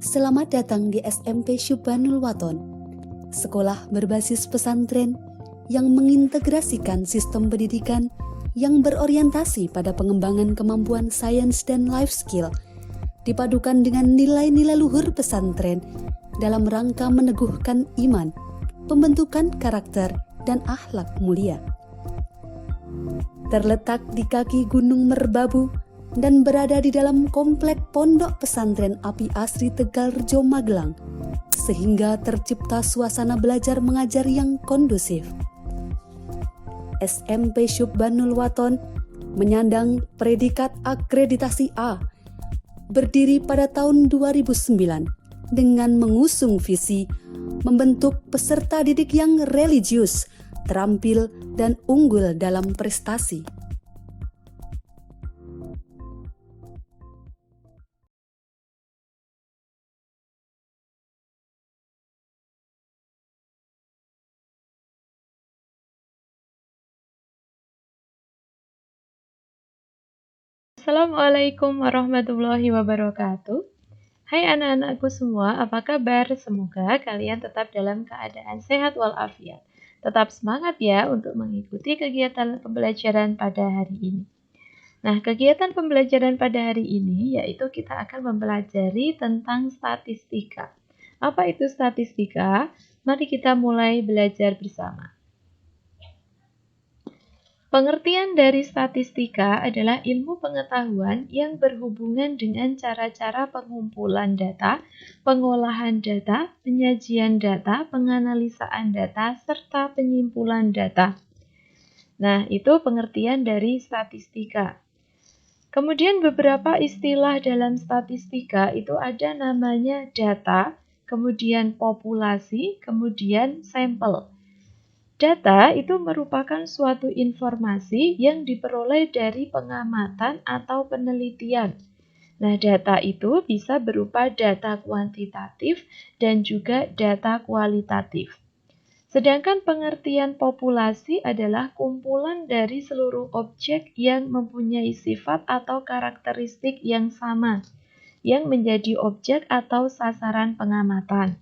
Selamat datang di SMP Syubhanul Waton, sekolah berbasis pesantren yang mengintegrasikan sistem pendidikan yang berorientasi pada pengembangan kemampuan sains dan life skill, dipadukan dengan nilai-nilai luhur pesantren dalam rangka meneguhkan iman, pembentukan karakter, dan akhlak mulia. Terletak di kaki Gunung Merbabu dan berada di dalam komplek Pondok Pesantren Api Asri Tegalrejo Magelang, sehingga tercipta suasana belajar mengajar yang kondusif. SMP Syubhanul Waton menyandang predikat akreditasi A, berdiri pada tahun 2009 dengan mengusung visi membentuk peserta didik yang religius, terampil, dan unggul dalam prestasi. Assalamualaikum warahmatullahi wabarakatuh. Hai anak-anakku semua, apa kabar? Semoga kalian tetap dalam keadaan sehat walafiat. Tetap semangat ya untuk mengikuti kegiatan pembelajaran pada hari ini. Nah, kegiatan pembelajaran pada hari ini yaitu kita akan mempelajari tentang statistika. Apa itu statistika? Mari kita mulai belajar bersama. Pengertian dari statistika adalah ilmu pengetahuan yang berhubungan dengan cara-cara pengumpulan data, pengolahan data, penyajian data, penganalisaan data, serta penyimpulan data. Nah, itu pengertian dari statistika. Kemudian beberapa istilah dalam statistika itu ada namanya data, kemudian populasi, kemudian sampel. Data itu merupakan suatu informasi yang diperoleh dari pengamatan atau penelitian. Nah, data itu bisa berupa data kuantitatif dan juga data kualitatif. Sedangkan pengertian populasi adalah kumpulan dari seluruh objek yang mempunyai sifat atau karakteristik yang sama, yang menjadi objek atau sasaran pengamatan.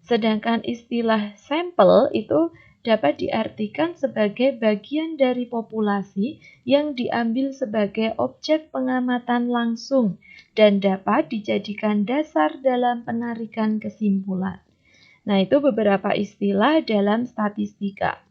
Sedangkan istilah sampel itu dapat diartikan sebagai bagian dari populasi yang diambil sebagai objek pengamatan langsung dan dapat dijadikan dasar dalam penarikan kesimpulan. Nah, itu beberapa istilah dalam statistika.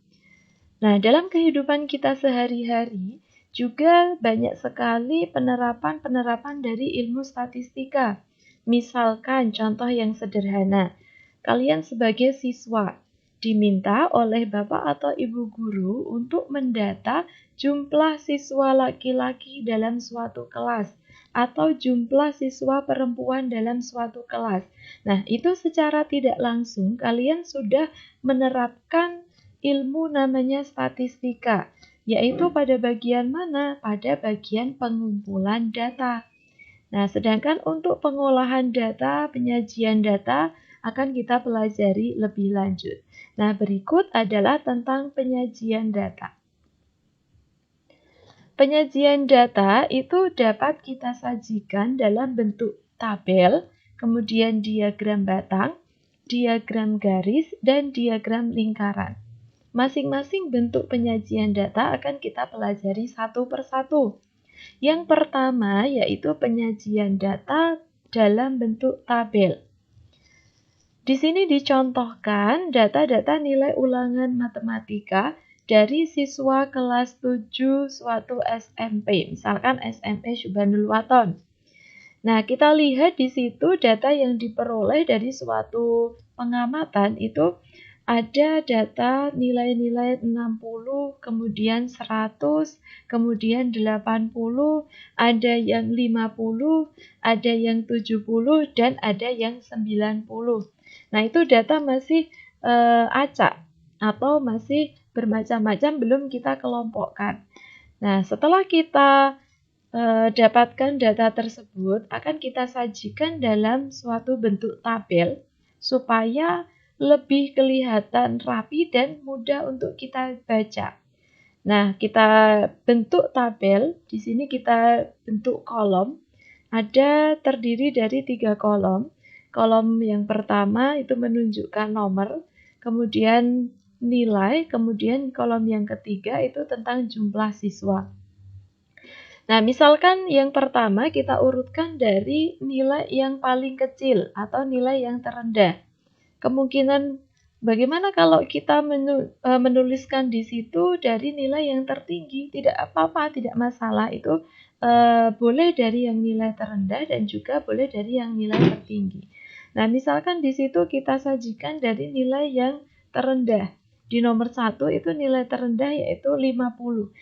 Nah, dalam kehidupan kita sehari-hari juga banyak sekali penerapan-penerapan dari ilmu statistika. Misalkan contoh yang sederhana, kalian sebagai siswa diminta oleh bapak atau ibu guru untuk mendata jumlah siswa laki-laki dalam suatu kelas atau jumlah siswa perempuan dalam suatu kelas. Nah, itu secara tidak langsung kalian sudah menerapkan ilmu namanya statistika, yaitu pada bagian mana? Pada bagian pengumpulan data. Nah, sedangkan untuk pengolahan data, penyajian data akan kita pelajari lebih lanjut. Nah, berikut adalah tentang penyajian data. Penyajian data itu dapat kita sajikan dalam bentuk tabel, kemudian diagram batang, diagram garis, dan diagram lingkaran. Masing-masing bentuk penyajian data akan kita pelajari satu persatu. Yang pertama yaitu penyajian data dalam bentuk tabel. Di sini dicontohkan data-data nilai ulangan matematika dari siswa kelas 7 suatu SMP, misalkan SMP Syubhanul Waton. Nah, kita lihat di situ data yang diperoleh dari suatu pengamatan itu ada data nilai-nilai 60, kemudian 100, kemudian 80, ada yang 50, ada yang 70, dan ada yang 90. Nah, itu data masih acak atau masih bermacam-macam, belum kita kelompokkan. Nah, setelah kita dapatkan data tersebut, akan kita sajikan dalam suatu bentuk tabel supaya lebih kelihatan rapi dan mudah untuk kita baca. Nah, kita bentuk tabel, di sini kita bentuk kolom, ada terdiri dari 3 kolom. kolom yang pertama itu menunjukkan nomor, kemudian nilai, kemudian kolom yang ketiga itu tentang jumlah siswa. Nah, misalkan yang pertama kita urutkan dari nilai yang paling kecil atau nilai yang terendah. Kemungkinan bagaimana kalau kita menuliskan di situ dari nilai yang tertinggi? Tidak apa-apa, tidak masalah. Itu boleh dari yang nilai terendah dan juga boleh dari yang nilai tertinggi. Nah, misalkan di situ kita sajikan dari nilai yang terendah. Di nomor 1 itu nilai terendah yaitu 50.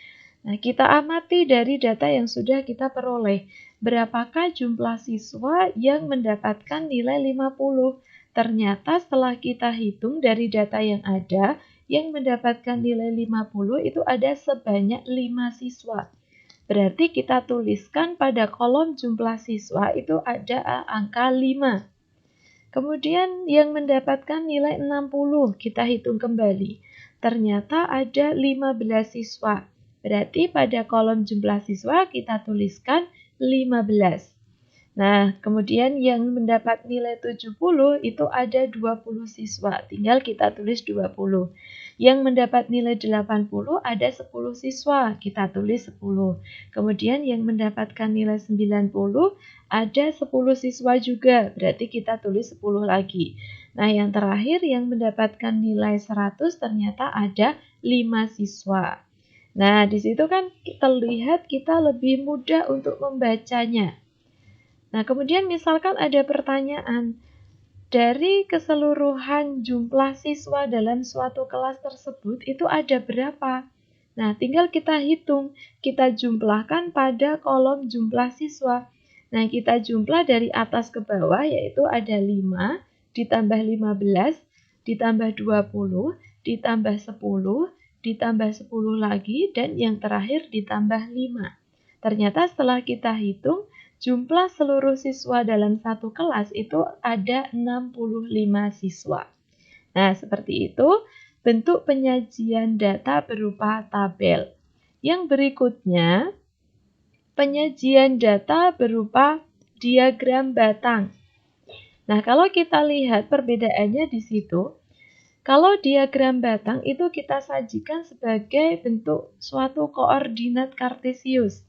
Nah, kita amati dari data yang sudah kita peroleh. Berapakah jumlah siswa yang mendapatkan nilai 50? Ternyata setelah kita hitung dari data yang ada, yang mendapatkan nilai 50 itu ada sebanyak 5 siswa. Berarti kita tuliskan pada kolom jumlah siswa itu ada angka 5. Kemudian yang mendapatkan nilai 60, kita hitung kembali. Ternyata ada 15 siswa. Berarti pada kolom jumlah siswa kita tuliskan 15. Nah, kemudian yang mendapat nilai 70 itu ada 20 siswa. Tinggal kita tulis 20. Yang mendapat nilai 80 ada 10 siswa. Kita tulis 10. Kemudian yang mendapatkan nilai 90 ada 10 siswa juga. Berarti kita tulis 10 lagi. Nah, yang terakhir yang mendapatkan nilai 100 ternyata ada 5 siswa. Nah, di situ kan terlihat kita lebih mudah untuk membacanya. Nah, kemudian misalkan ada pertanyaan, dari keseluruhan jumlah siswa dalam suatu kelas tersebut itu ada berapa? Nah, tinggal kita hitung, kita jumlahkan pada kolom jumlah siswa. Nah, kita jumlah dari atas ke bawah, yaitu ada 5, ditambah 15, ditambah 20, ditambah 10, ditambah 10 lagi, dan yang terakhir ditambah 5. Ternyata setelah kita hitung, jumlah seluruh siswa dalam satu kelas itu ada 65 siswa. Nah, seperti itu bentuk penyajian data berupa tabel. Yang berikutnya, penyajian data berupa diagram batang. Nah, kalau kita lihat perbedaannya di situ, kalau diagram batang itu kita sajikan sebagai bentuk suatu koordinat kartesius.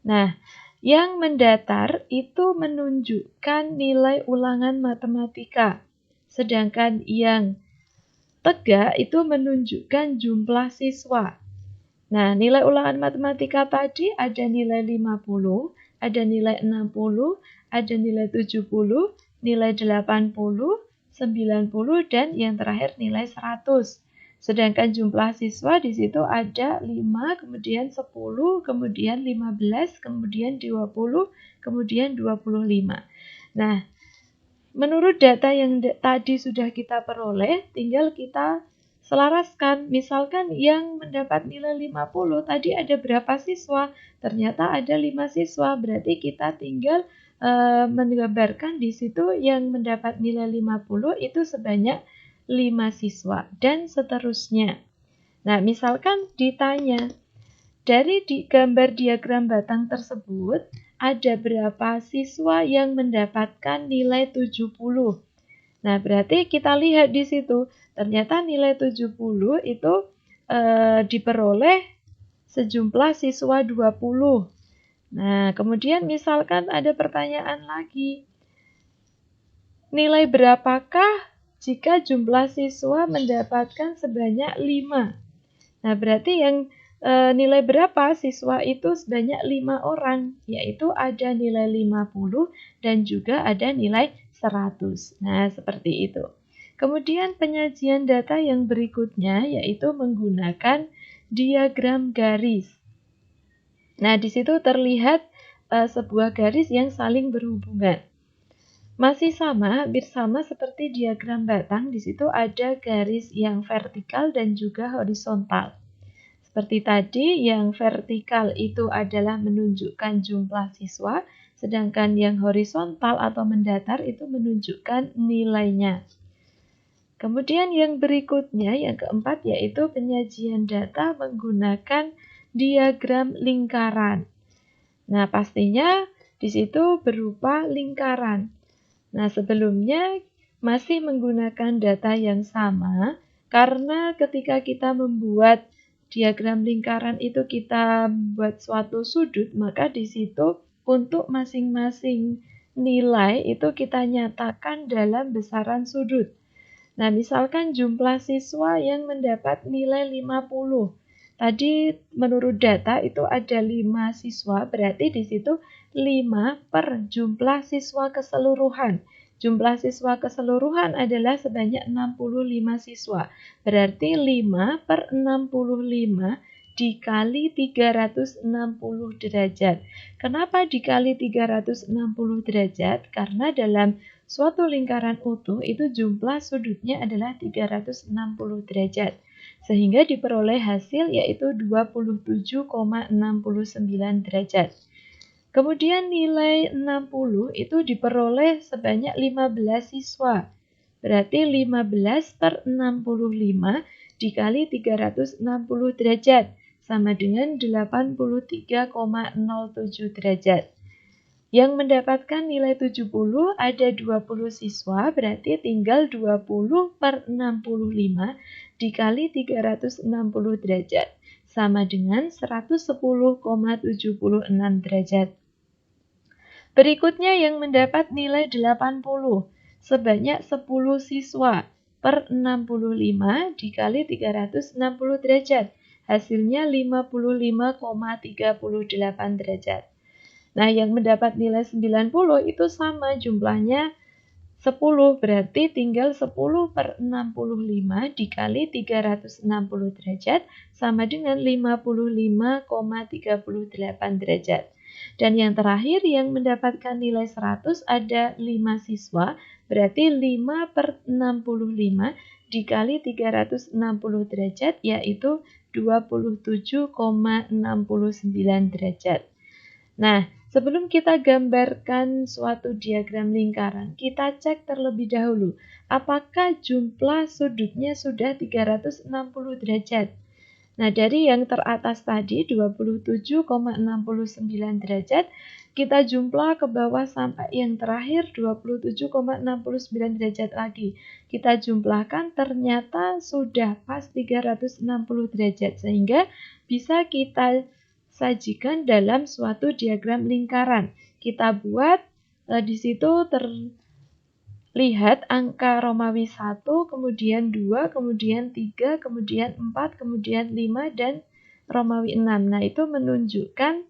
Nah, yang mendatar itu menunjukkan nilai ulangan matematika, sedangkan yang tegak itu menunjukkan jumlah siswa. Nah, nilai ulangan matematika tadi ada nilai 50, ada nilai 60, ada nilai 70, nilai 80, 90, dan yang terakhir nilai 100. Sedangkan jumlah siswa di situ ada 5, kemudian 10, kemudian 15, kemudian 20, kemudian 25. Nah, menurut data yang tadi sudah kita peroleh, tinggal kita selaraskan. Misalkan yang mendapat nilai 50, tadi ada berapa siswa? Ternyata ada 5 siswa, berarti kita tinggal menggambarkan di situ yang mendapat nilai 50 itu sebanyak 5 siswa, dan seterusnya. Nah, misalkan ditanya, dari gambar diagram batang tersebut, ada berapa siswa yang mendapatkan nilai 70? Nah, berarti kita lihat di situ, ternyata nilai 70 itu diperoleh sejumlah siswa 20. Nah, kemudian misalkan ada pertanyaan lagi. Nilai berapakah jika jumlah siswa mendapatkan sebanyak 5? Nah, berarti yang nilai berapa siswa itu sebanyak 5 orang, yaitu ada nilai 50 dan juga ada nilai 100. Nah, seperti itu. Kemudian penyajian data yang berikutnya yaitu menggunakan diagram garis. Nah, di situ terlihat sebuah garis yang saling berhubungan. Masih sama, hampir sama seperti diagram batang, di situ ada garis yang vertikal dan juga horizontal. Seperti tadi, yang vertikal itu adalah menunjukkan jumlah siswa, sedangkan yang horizontal atau mendatar itu menunjukkan nilainya. Kemudian yang berikutnya, yang keempat, yaitu penyajian data menggunakan diagram lingkaran. Nah, pastinya di situ berupa lingkaran. Nah, sebelumnya masih menggunakan data yang sama, karena ketika kita membuat diagram lingkaran itu kita buat suatu sudut, maka di situ untuk masing-masing nilai itu kita nyatakan dalam besaran sudut. Nah, misalkan jumlah siswa yang mendapat nilai 50. Tadi menurut data itu ada 5 siswa, berarti di situ 5 per jumlah siswa keseluruhan. Jumlah siswa keseluruhan adalah sebanyak 65 siswa. Berarti 5 per 65 dikali 360 derajat. Kenapa dikali 360 derajat? Karena dalam suatu lingkaran utuh itu jumlah sudutnya adalah 360 derajat. Sehingga diperoleh hasil yaitu 27,69 derajat. Kemudian nilai 60 itu diperoleh sebanyak 15 siswa. Berarti 15 per 65 dikali 360 derajat. Sama dengan 83,07 derajat. Yang mendapatkan nilai 70 ada 20 siswa, berarti tinggal 20 per 65 dikali 360 derajat. Sama dengan 110,76 derajat. Berikutnya yang mendapat nilai 80, sebanyak 10 siswa per 65 dikali 360 derajat. Hasilnya 55,38 derajat. Nah, yang mendapat nilai 90 itu sama jumlahnya 10, berarti tinggal 10 per 65 dikali 360 derajat sama dengan 55,38 derajat. Dan yang terakhir yang mendapatkan nilai 100 ada 5 siswa, berarti 5 per 65 dikali 360 derajat yaitu 27,69 derajat. Nah, sebelum kita gambarkan suatu diagram lingkaran, kita cek terlebih dahulu apakah jumlah sudutnya sudah 360 derajat. Nah, dari yang teratas tadi 27,69 derajat, kita jumlah ke bawah sampai yang terakhir 27,69 derajat lagi. Kita jumlahkan ternyata sudah pas 360 derajat, sehingga bisa kita sajikan dalam suatu diagram lingkaran. Kita buat di situ lihat angka Romawi 1, kemudian 2, kemudian 3, kemudian 4, kemudian 5, dan Romawi 6. Nah, itu menunjukkan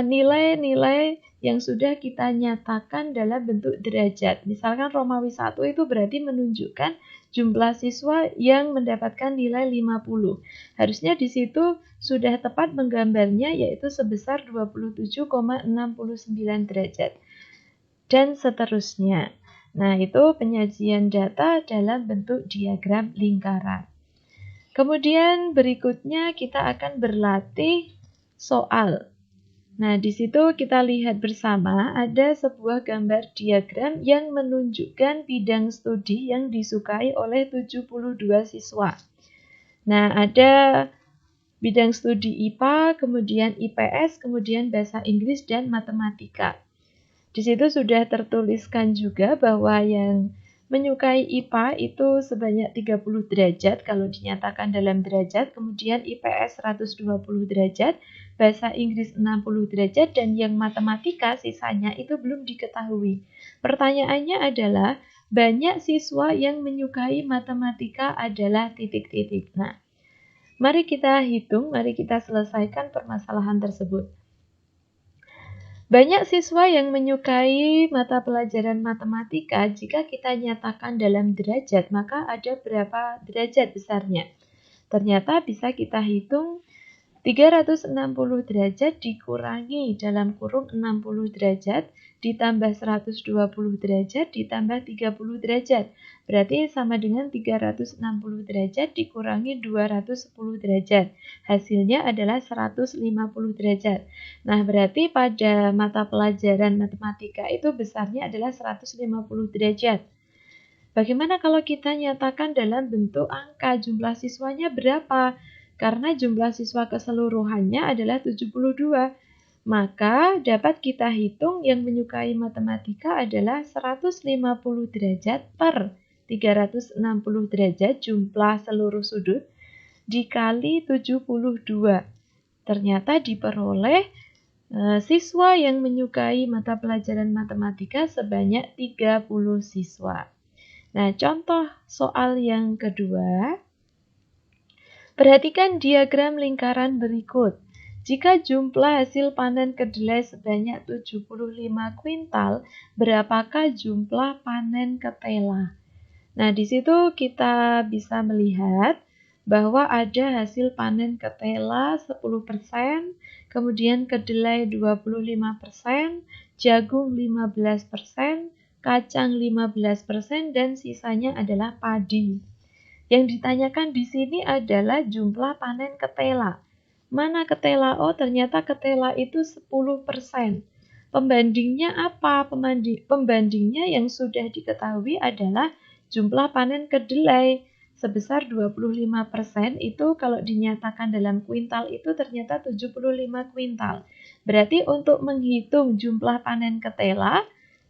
nilai-nilai yang sudah kita nyatakan dalam bentuk derajat. Misalkan Romawi 1 itu berarti menunjukkan jumlah siswa yang mendapatkan nilai 50. Harusnya di situ sudah tepat menggambarnya yaitu sebesar 27,69 derajat. Dan seterusnya. Nah, itu penyajian data dalam bentuk diagram lingkaran. Kemudian berikutnya kita akan berlatih soal. Nah, di situ kita lihat bersama ada sebuah gambar diagram yang menunjukkan bidang studi yang disukai oleh 72 siswa. Nah, ada bidang studi IPA, kemudian IPS, kemudian bahasa Inggris dan matematika. Di situ sudah tertuliskan juga bahwa yang menyukai IPA itu sebanyak 30 derajat kalau dinyatakan dalam derajat, kemudian IPS 120 derajat, bahasa Inggris 60 derajat, dan yang matematika sisanya itu belum diketahui. Pertanyaannya adalah, banyak siswa yang menyukai matematika adalah titik-titik. Nah, mari kita hitung, mari kita selesaikan permasalahan tersebut. Banyak siswa yang menyukai mata pelajaran matematika, jika kita nyatakan dalam derajat, maka ada berapa derajat besarnya? Ternyata bisa kita hitung 360 derajat dikurangi dalam kurung 60 derajat, ditambah 120 derajat, ditambah 30 derajat. Berarti sama dengan 360 derajat dikurangi 210 derajat. Hasilnya adalah 150 derajat. Nah, berarti pada mata pelajaran matematika itu besarnya adalah 150 derajat. Bagaimana kalau kita nyatakan dalam bentuk angka jumlah siswanya berapa? Karena jumlah siswa keseluruhannya adalah 72. Maka dapat kita hitung yang menyukai matematika adalah 150 derajat per 360 derajat jumlah seluruh sudut dikali 72. Ternyata diperoleh siswa yang menyukai mata pelajaran matematika sebanyak 30 siswa. Nah, contoh soal yang kedua. Perhatikan diagram lingkaran berikut. Jika jumlah hasil panen kedelai sebanyak 75 kuintal, berapakah jumlah panen ketela? Nah, di situ kita bisa melihat bahwa ada hasil panen ketela 10%, kemudian kedelai 25%, jagung 15%, kacang 15%, dan sisanya adalah padi. Yang ditanyakan di sini adalah jumlah panen ketela. Mana ketela? Oh, ternyata ketela itu 10%. Pembandingnya apa? Pembandingnya yang sudah diketahui adalah jumlah panen kedelai sebesar 25%. Itu kalau dinyatakan dalam kuintal itu ternyata 75 kuintal. Berarti untuk menghitung jumlah panen ketela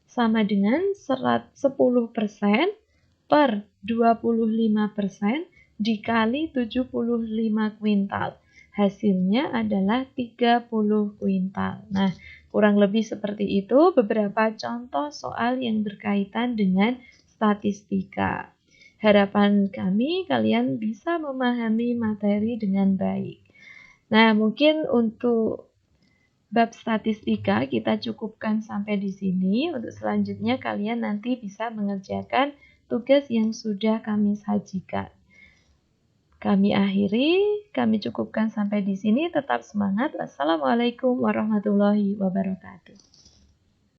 sama dengan 10% per 25% dikali 75 kuintal. Hasilnya adalah 30 kuintal. Nah, kurang lebih seperti itu beberapa contoh soal yang berkaitan dengan statistika. Harapan kami kalian bisa memahami materi dengan baik. Nah, mungkin untuk bab statistika kita cukupkan sampai di sini. Untuk selanjutnya kalian nanti bisa mengerjakan tugas yang sudah kami sajikan. Kami cukupkan sampai di sini. Tetap semangat. Wassalamualaikum warahmatullahi wabarakatuh.